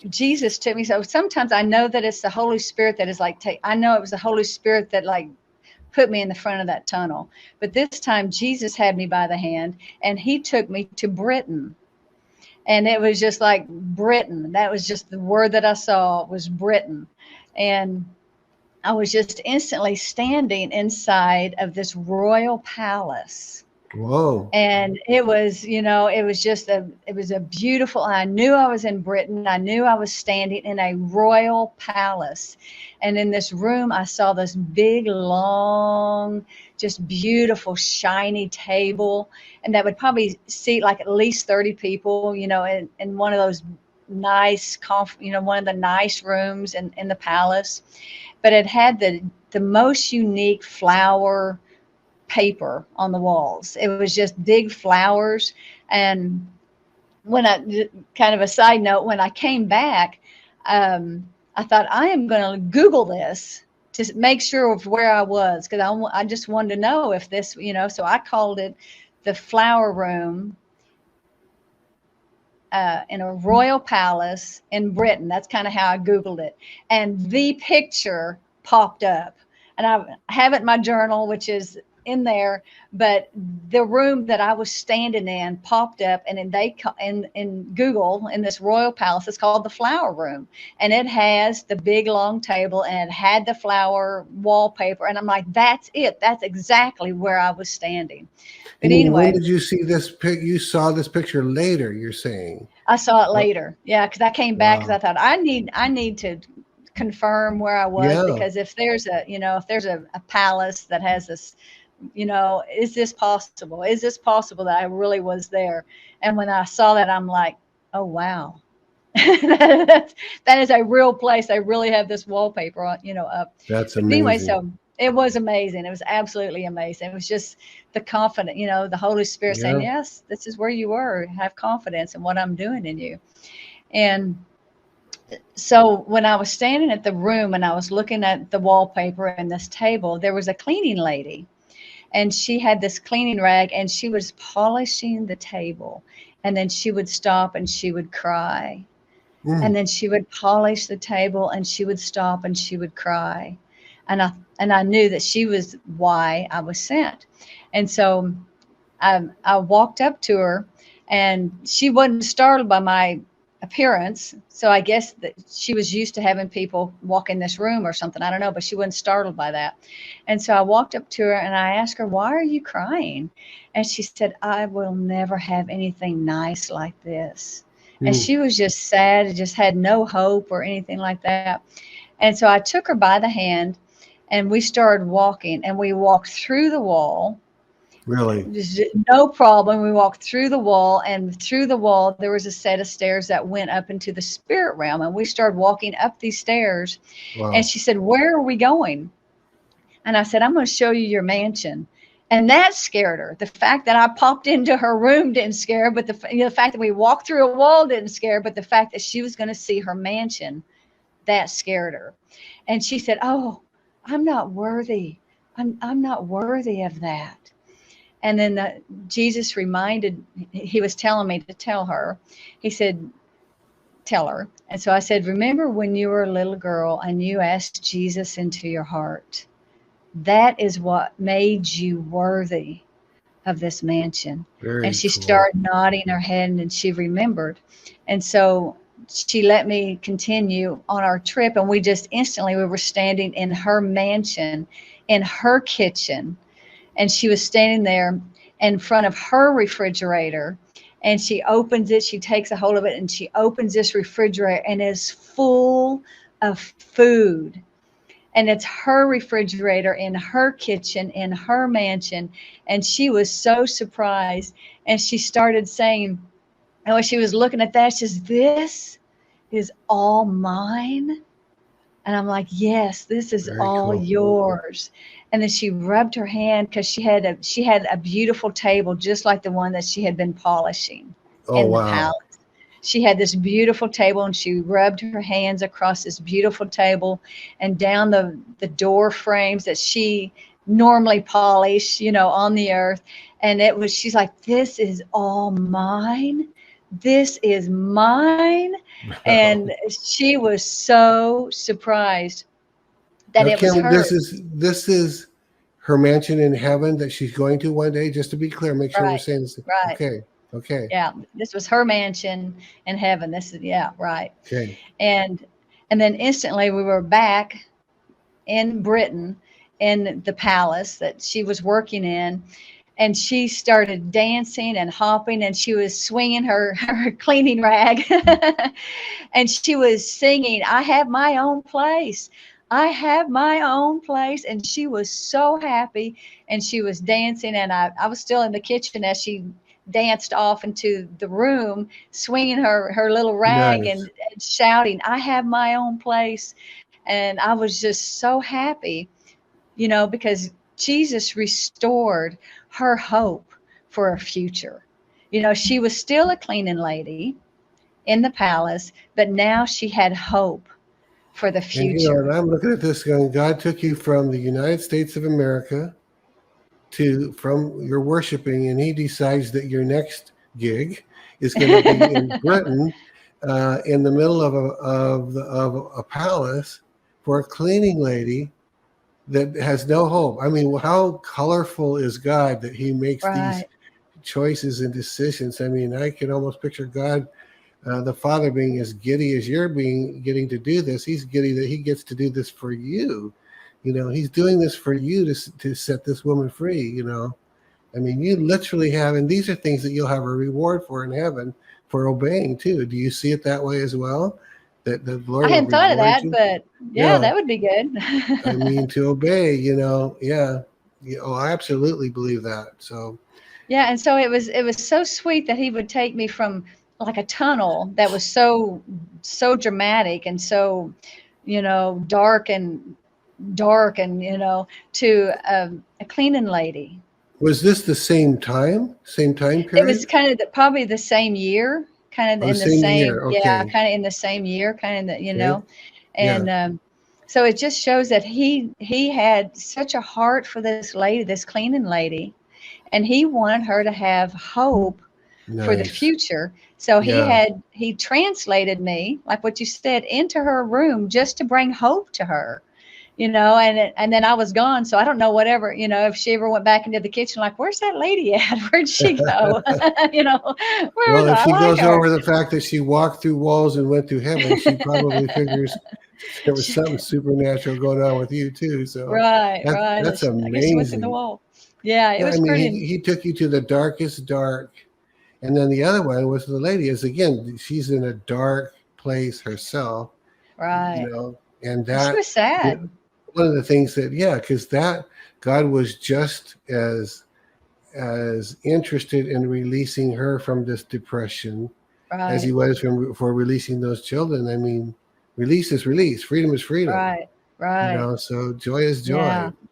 Jesus took me. So sometimes I know that it's the Holy Spirit that is like, I know it was the Holy Spirit that like put me in the front of that tunnel. But this time Jesus had me by the hand and he took me to Britain. And it was just like Britain. That was just the word that I saw was Britain. And I was just instantly standing inside of this royal palace. Whoa. And it was, it was just it was a beautiful, I knew I was in Britain. I knew I was standing in a royal palace. And in this room, I saw this big, long, just beautiful, shiny table. And that would probably seat like at least 30 people, in one of those nice, one of the nice rooms in the palace. But it had the most unique flower paper on the walls. It was just big flowers. And kind of a side note, when I came back, I thought I am going to Google this to make sure of where I was, because I just wanted to know if this, so I called it the flower room in a royal palace in Britain. That's kind of how I Googled it. And the picture popped up. And I have it in my journal, which is in there, but the room that I was standing in popped up, and in Google, in this royal palace, it's called the flower room, and it has the big long table, and it had the flower wallpaper, and I'm like, that's it. That's exactly where I was standing. But And when anyway, did you see this you saw this picture later, you're saying? I saw it later. Yeah, because I came back because I Wow. thought I need to confirm where I was, Yeah. because if there's a palace that has this, is this possible? Is this possible that I really was there? And when I saw that, I'm like, oh wow. that is a real place. They really have this wallpaper on, up. That's But anyway, amazing. so it was amazing. It was absolutely amazing. It was just the confident, the Holy Spirit saying, Yeah. yes, this is where you were. Have confidence in what I'm doing in you. And so when I was standing at the room and I was looking at the wallpaper and this table, there was a cleaning lady, and she had this cleaning rag and she was polishing the table. And then she would stop and she would cry. And Mm. then she would polish the table and she would stop and she would cry. And I knew that she was why I was sent. And so I walked up to her, and she wasn't startled by my appearance. So I guess that she was used to having people walk in this room or something. I don't know, but she wasn't startled by that. And so I walked up to her and I asked her, why are you crying? And she said, I will never have anything nice like this. And Mm. she was just sad, just had no hope or anything like that. And so I took her by the hand and we started walking, and we walked through the wall. Really? Just no problem. We walked through the wall, and through the wall, there was a set of stairs that went up into the spirit realm. And we started walking up these stairs. And Wow. she said, where are we going? And I said, I'm going to show you your mansion. And that scared her. The fact that I popped into her room didn't scare her, but the fact that we walked through a wall didn't scare her, but the fact that she was going to see her mansion, that scared her. And she said, oh, I'm not worthy. I'm not worthy of that. And then Jesus reminded, he was telling me to tell her. He said, tell her. And so I said, remember when you were a little girl and you asked Jesus into your heart? That is what made you worthy of this mansion. And Very she cool. started nodding her head and she remembered. And so she let me continue on our trip. And we were standing in her mansion, in her kitchen, and she was standing there in front of her refrigerator, and she opens it, she takes a hold of it, and she opens this refrigerator, and it's full of food. And it's her refrigerator in her kitchen in her mansion. And she was so surprised, and she started saying, and when she was looking at that, she says, this is all mine. And I'm like, yes, this is Very all cool. yours. And then she rubbed her hand, because she had a beautiful table just like the one that she had been polishing Oh, in the wow. palace. She had this beautiful table, and she rubbed her hands across this beautiful table and down the door frames that she normally polish, on the earth. And she's like, this is all mine. this is mine. And she was so surprised that Now, it was Kim, hers. this is her mansion in heaven that she's going to one day. Just to be clear, make sure we're Right, saying this. right. Okay, okay, Yeah, this was her mansion in heaven. This is, yeah, right. okay. And and then instantly we were back in Britain in the palace that she was working in, and she started dancing and hopping, and she was swinging her cleaning rag and she was singing, I have my own place, I have my own place. And she was so happy, and she was dancing, and I was still in the kitchen as she danced off into the room swinging her little rag Nice. and shouting, I have my own place. And I was just so happy, because Jesus restored her hope for a future. She was still a cleaning lady in the palace, but now she had hope for the And future. and I'm looking at this going, God took you from the United States of America to from your worshiping, and He decides that your next gig is going to be in Britain, in the middle of a palace for a cleaning lady that has no hope. I mean, how colorful is God that He makes these Right. choices and decisions? I mean, I can almost picture God, the Father, being as giddy as you're being, getting to do this. He's giddy that He gets to do this for you. He's doing this for you to set this woman free. I mean, you literally have, and these are things that you'll have a reward for in heaven for obeying too. Do you see it that way as well? That the I Lord will hadn't thought of reward that, you? but yeah, Yeah. that would be good. I mean, to obey, yeah. Oh, I absolutely believe that. So, Yeah, and so it was so sweet that he would take me from like a tunnel that was so dramatic and so, dark and to a cleaning lady. was this the same time It was period? kind of probably the same year, kind Oh, of the in the same same, year. yeah, Okay. kind of in the same year, kind of, Okay. Yeah. and so it just shows that he had such a heart for this lady, this cleaning lady, and he wanted her to have hope for the Nice. future. So Yeah. he translated me, like what you said, into her room just to bring hope to her. And then I was gone, so I don't know whatever, if she ever went back into the kitchen, like, where's that lady at? Where'd she go? you know, Well, where's if I she like goes her. over the fact that she walked through walls and went to heaven, she probably figures there was something supernatural going on with you too. So Right, that right. that's I guess she went through the amazing. wall. Yeah, it Yeah, I was mean, pretty. he took you to the darkest dark, and then the other one was the lady is again she's in a dark place herself, Right. and And she that was sad. one of the things that because that God was just as interested in releasing her from this depression as he Right, was for releasing those children. I mean, release is release, freedom is freedom. right, right. So joy is Yeah. joy.